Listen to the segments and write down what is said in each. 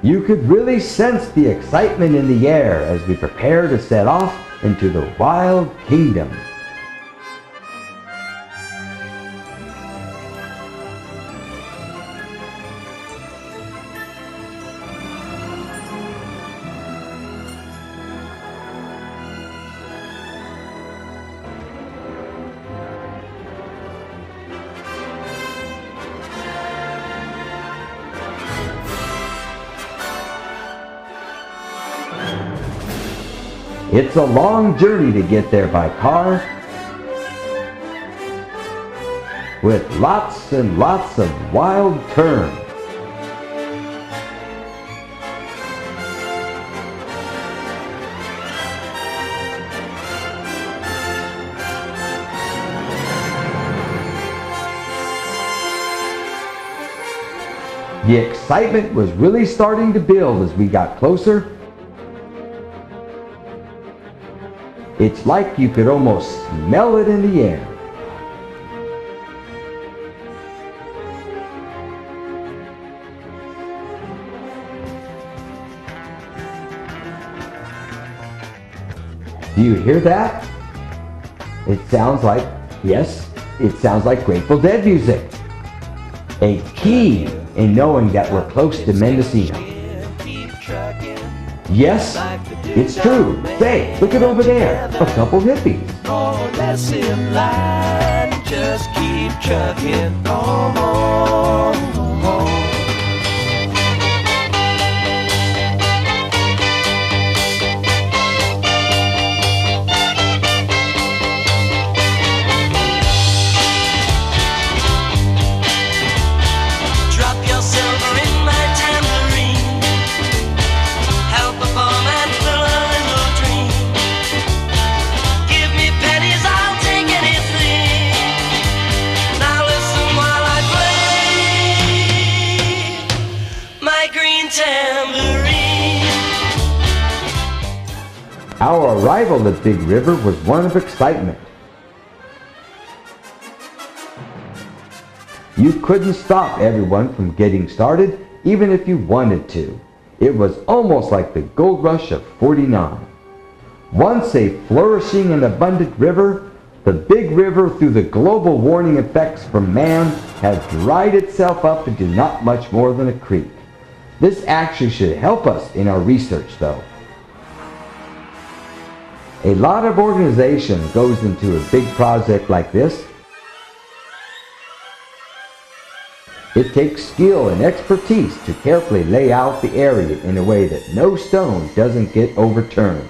You could really sense the excitement in the air as we prepare to set off into the wild kingdom. It's a long journey to get there by car, with lots and lots of wild turns. The excitement was really starting to build as we got closer. It's like you could almost smell it in the air. Do you hear that? It sounds like, yes, it sounds like Grateful Dead music. A key in knowing that we're close to Mendocino. Yes, it's true. Say, look at over there, a couple hippies. Oh, less in line, just keep trucking on. Drop your silver in my tambourine. Help a poor man fill a little dream. Give me pennies, I'll take anything. Now listen while I play my green tambourine. Our arrival at Big River was one of excitement. You couldn't stop everyone from getting started, even if you wanted to. It was almost like the gold rush of '49. Once a flourishing and abundant river, the Big River, through the global warming effects from man, has dried itself up into not much more than a creek. This actually should help us in our research, though. A lot of organization goes into a big project like this. It takes skill and expertise to carefully lay out the area in a way that no stone doesn't get overturned.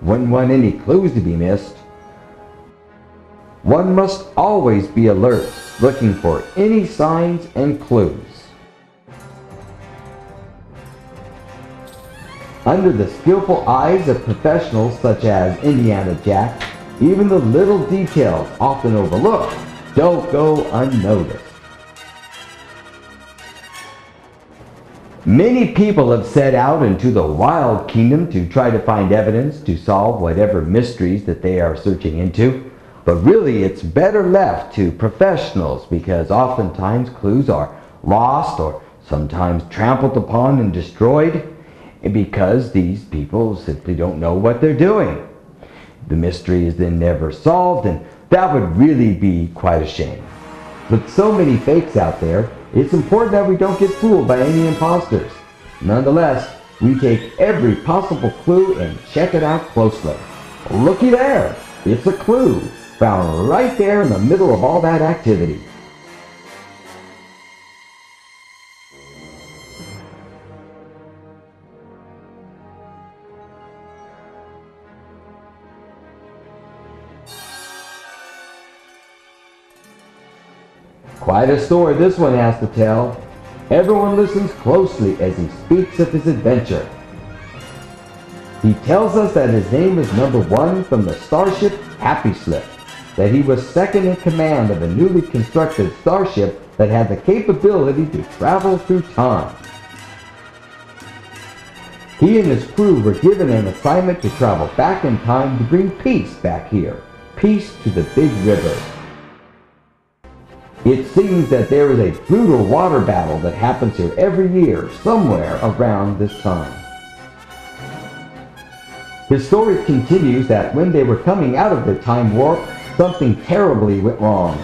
Wouldn't want any clues to be missed. One must always be alert, looking for any signs and clues. Under the skillful eyes of professionals such as Indiana Jack, even the little details often overlooked don't go unnoticed. Many people have set out into the wild kingdom to try to find evidence to solve whatever mysteries that they are searching into, but really it's better left to professionals because oftentimes clues are lost or sometimes trampled upon and destroyed because these people simply don't know what they're doing. The mystery is then never solved, and that would really be quite a shame. With so many fakes out there, it's important that we don't get fooled by any imposters. Nonetheless, we take every possible clue and check it out closely. Looky there! It's a clue, found right there in the middle of all that activity. Quite a story this one has to tell. Everyone listens closely as he speaks of his adventure. He tells us that his name is number 1 from the starship Happy Slip, that he was second in command of a newly constructed starship that had the capability to travel through time. He and his crew were given an assignment to travel back in time to bring peace back here, peace to the Big River. It seems that there is a brutal water battle that happens here every year, somewhere around this time. His story continues that when they were coming out of the time warp, something terribly went wrong.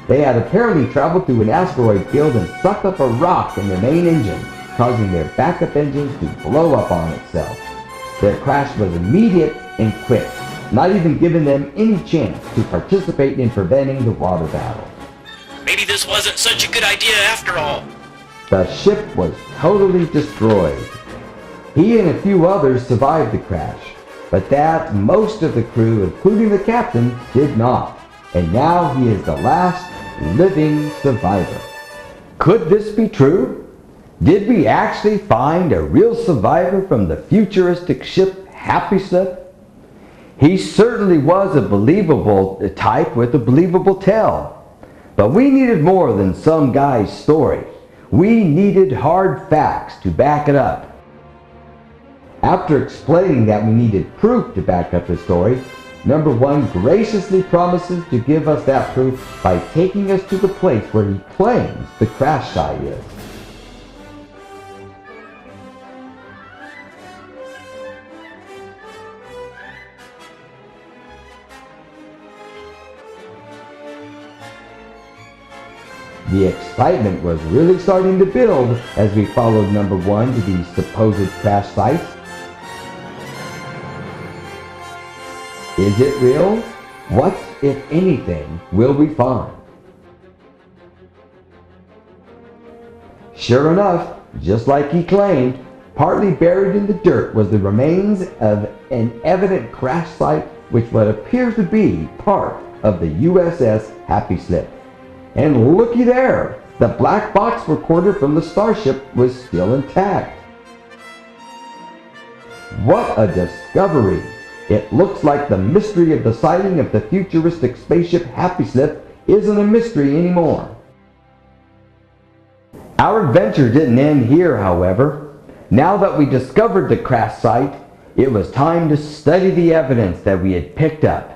They had apparently traveled through an asteroid field and sucked up a rock in the main engine, causing their backup engines to blow up on itself. Their crash was immediate and quick, not even giving them any chance to participate in preventing the water battle. Maybe this wasn't such a good idea after all. The ship was totally destroyed. He and a few others survived the crash, but that most of the crew, including the captain, did not. And now he is the last living survivor. Could this be true? Did we actually find a real survivor from the futuristic ship Happy Slip? He certainly was a believable type with a believable tale. But we needed more than some guy's story. We needed hard facts to back it up. After explaining that we needed proof to back up his story, number one graciously promises to give us that proof by taking us to the place where he claims the crash site is. The excitement was really starting to build as we followed number one to these supposed crash sites. Is it real? What, if anything, will we find? Sure enough, just like he claimed, partly buried in the dirt was the remains of an evident crash site which what appears to be part of the USS Happy Slip. And looky there, the black box recorder from the starship was still intact. What a discovery! It looks like the mystery of the sighting of the futuristic spaceship Happy Slip isn't a mystery anymore. Our adventure didn't end here, however. Now that we discovered the crash site, it was time to study the evidence that we had picked up.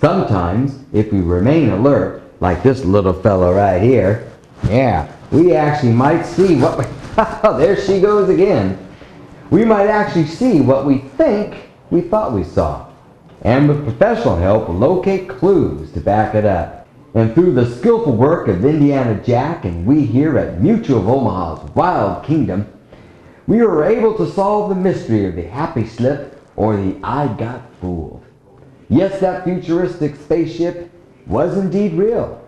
Sometimes, if we remain alert, like this little fellow right here, yeah, we actually might see what we... there she goes again. We might actually see what we think we thought we saw. And with professional help, locate clues to back it up. And through the skillful work of Indiana Jack and we here at Mutual of Omaha's Wild Kingdom, we were able to solve the mystery of the Happy Slip or the I Got Fooled. Yes, that futuristic spaceship was indeed real.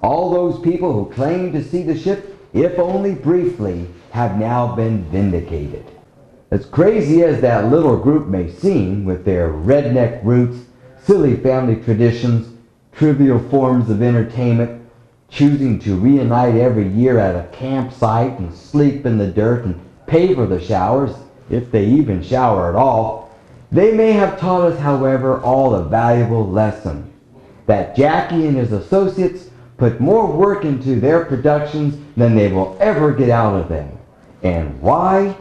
All those people who claimed to see the ship, if only briefly, have now been vindicated. As crazy as that little group may seem, with their redneck roots, silly family traditions, trivial forms of entertainment, choosing to reunite every year at a campsite and sleep in the dirt and pay for the showers, if they even shower at all, they may have taught us, however, all a valuable lesson. That Jackie and his associates put more work into their productions than they will ever get out of them. And why?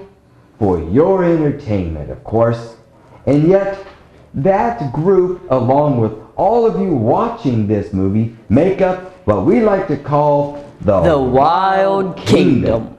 For your entertainment, of course. And yet, that group, along with all of you watching this movie, make up what we like to call the Wild Kingdom.